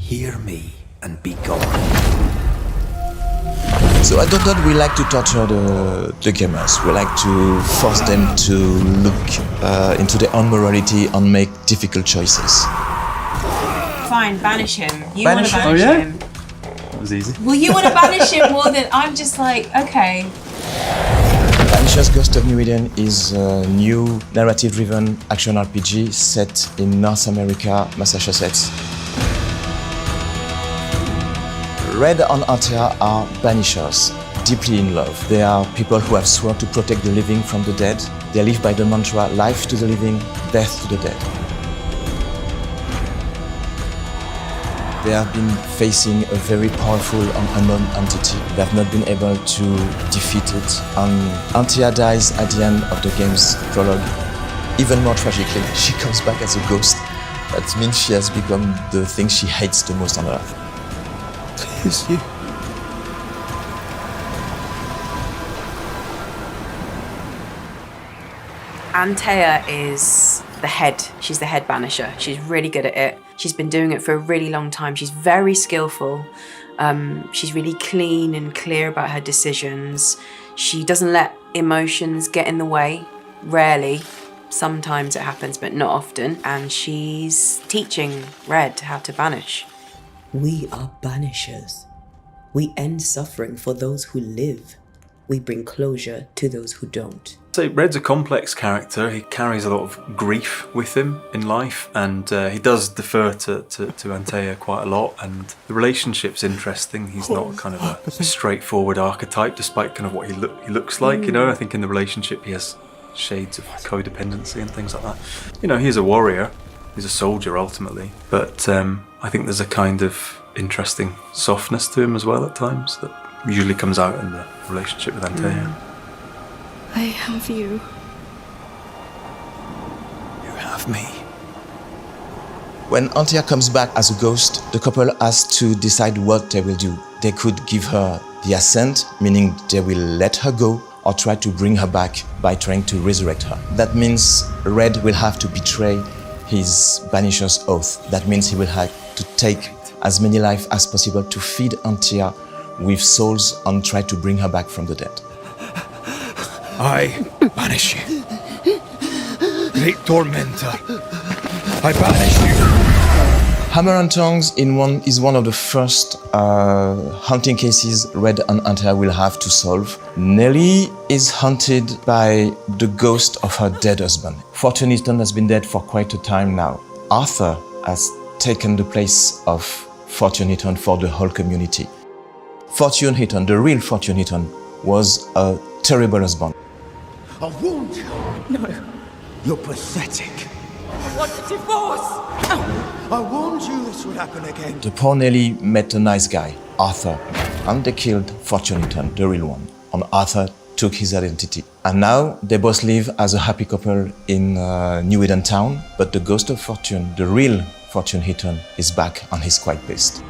Hear me and be gone. So I don't we like to torture the gamers. We like to force them to look into their own morality and make difficult choices. Fine, banish him. You want to banish him. That was easy. Well, you want to banish him more than... I'm just like, okay. Banishers Ghost of New Eden is a new narrative-driven action RPG set in North America, Massachusetts. Red and Antea are Banishers, deeply in love. They are people who have sworn to protect the living from the dead. They live by the mantra, life to the living, death to the dead. They have been facing a very powerful and unknown entity. They have not been able to defeat it. And Antea dies at the end of the game's prologue. Even more tragically, she comes back as a ghost. That means she has become the thing she hates the most on Earth. It's you. Antea is the head. She's the head banisher. She's really good at it. She's been doing it for a really long time. She's very skillful. She's really clean and clear about her decisions. She doesn't let emotions get in the way, rarely. Sometimes it happens, but not often. And she's teaching Red how to banish. We are banishers. We end suffering for those who live. We bring closure to those who don't. So Red's a complex character. He carries a lot of grief with him in life, and he does defer to Antea quite a lot, and the relationship's interesting. He's not kind of a straightforward archetype, despite kind of what he looks like, you know. I think in the relationship he has shades of codependency and things like that. You know, he's a warrior. He's a soldier ultimately, but I think there's a kind of interesting softness to him as well at times that usually comes out in the relationship with Antea. I have you. You have me. When Antea comes back as a ghost, the couple has to decide what they will do. They could give her the assent, meaning they will let her go, or try to bring her back by trying to resurrect her. That means Red will have to betray his Banisher's oath. That means he will have to take as many lives as possible to feed Antea with souls and try to bring her back from the dead. I banish you. Great tormentor. I banish you. Hammer and Tongs is one of the first haunting cases Red and Antea will have to solve. Nellie is haunted by the ghost of her dead husband. Fortune Eaton has been dead for quite a time now. Arthur has taken the place of Fortune Eaton for the whole community. Fortune Eaton, the real Fortune Eaton, was a terrible husband. I warned you. No. You're pathetic. I want a divorce! I warned you this would happen again. The poor Nellie met a nice guy, Arthur, and they killed Fortune Eaton, the real one. And Arthur took his identity. And now they both live as a happy couple in New Eden town, but the ghost of Fortune, the real Fortune Eaton, is back and he's quite pissed.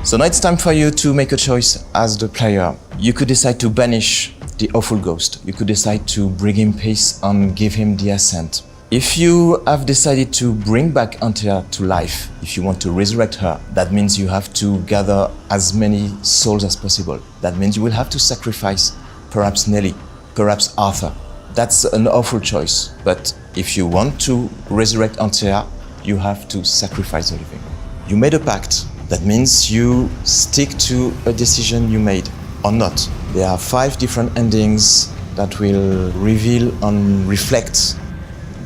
So now it's time for you to make a choice as the player. You could decide to banish the awful ghost. You could decide to bring him peace and give him the assent. If you have decided to bring back Antea to life, if you want to resurrect her, that means you have to gather as many souls as possible. That means you will have to sacrifice perhaps Nellie, perhaps Arthur. That's an awful choice. But if you want to resurrect Antea, you have to sacrifice the living. You made a pact. That means you stick to a decision you made or not. There are 5 different endings that will reveal and reflect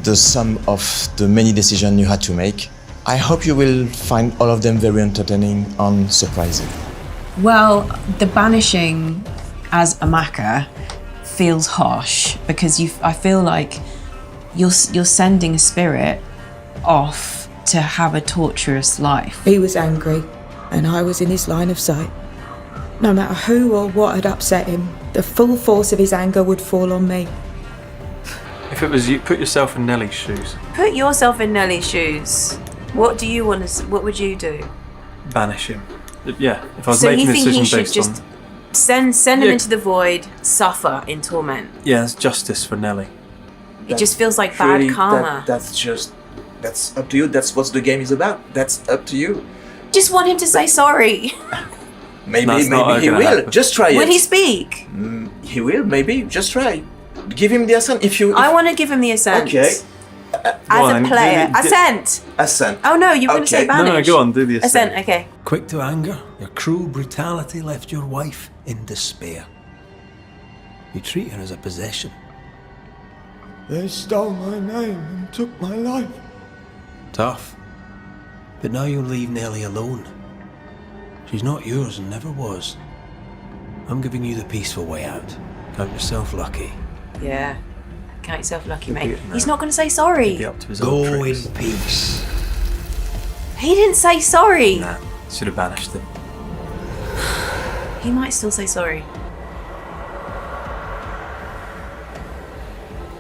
the sum of the many decisions you had to make. I hope you will find all of them very entertaining and surprising. Well, the banishing as a macker feels harsh because I feel like you're sending a spirit off to have a torturous life. He was angry, and I was in his line of sight. No matter who or what had upset him, the full force of his anger would fall on me. If it was you, put yourself in Nellie's shoes. Put yourself in Nellie's shoes. What do you want to? What would you do? Banish him. Yeah, if I was So making you a think decision he should based just on... send him into the void, suffer in torment? Yeah, it's justice for Nellie. It just feels like bad karma. That's up to you. That's what the game is about. That's up to you. Just want him to say sorry. Maybe That's not he gonna will. happen. Just try Will it. he speak? He will. Maybe just try. Give him the assent if you. I want to give him the assent. Okay. As on, a player. do the- Assent. Assent. Oh no, you were going to say Okay. banish. No, go on, do the assent. Okay. Quick to anger, your cruel brutality left your wife in despair. You treat her as a possession. They stole my name and took my life. Tough. But now you'll leave Nellie alone. She's not yours and never was. I'm giving you the peaceful way out. Count yourself lucky. Yeah. Count yourself lucky, Could mate. be- no. He's not going to say sorry. Be up to his old Go tricks. in peace. He didn't say sorry. Nah, should have banished him. He might still say sorry.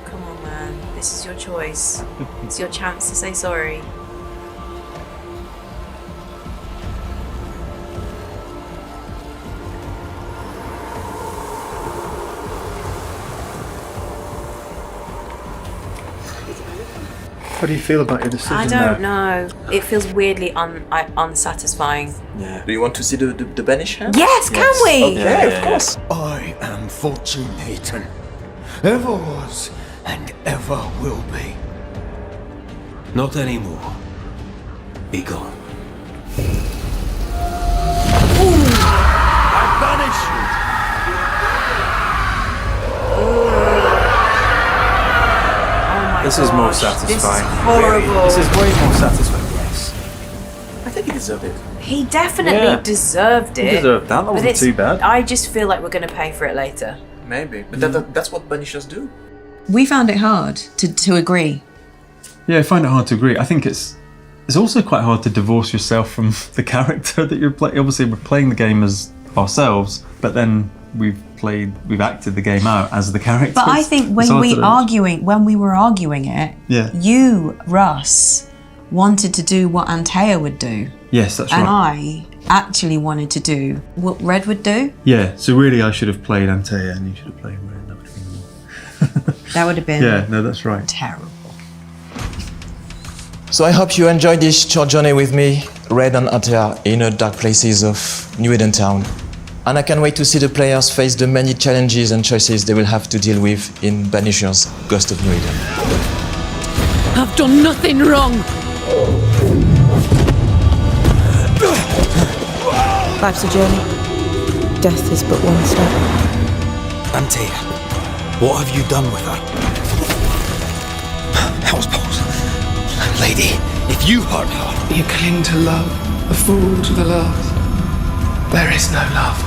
Come on, man. This is your choice. It's your chance to say sorry. How do you feel about your decision? I don't know. It feels weirdly unsatisfying. Yeah. Do you want to see the Banisher? Yes, can we? Okay, of course. I am Fortune Eaton. Ever was and ever will be. Not anymore. Be gone. I banish you. This is more This satisfying. is horrible. This is way more satisfying. Yes. I think he deserved it. He definitely Yeah. deserved it. He deserved that. That But wasn't it's- too bad. I just feel like we're going to pay for it later. Maybe, but that's what Banishers do. We found it hard to agree. Yeah, I find it hard to agree. I think it's also quite hard to divorce yourself from the character that you're playing. Obviously, we're playing the game as ourselves, but then we've acted the game out as the characters. But I think when we were arguing it, Yeah. you, Russ, wanted to do what Antea would do, Yes, that's and right. I actually wanted to do what Red would do. Yeah, so really I should have played Antea and you should have played Red. That would have been more. That would have been Yeah, no, that's right. terrible. So I hope you enjoyed this short journey with me, Red and Antea, in the dark places of New Eden Town. And I can't wait to see the players face the many challenges and choices they will have to deal with in Banishers Ghost of New Eden. I've done nothing wrong. Life's a journey. Death is but one step. Antea, what have you done with her? Hellsballs. Lady, if you hurt her... You cling to love, a fool to the last. There is no love.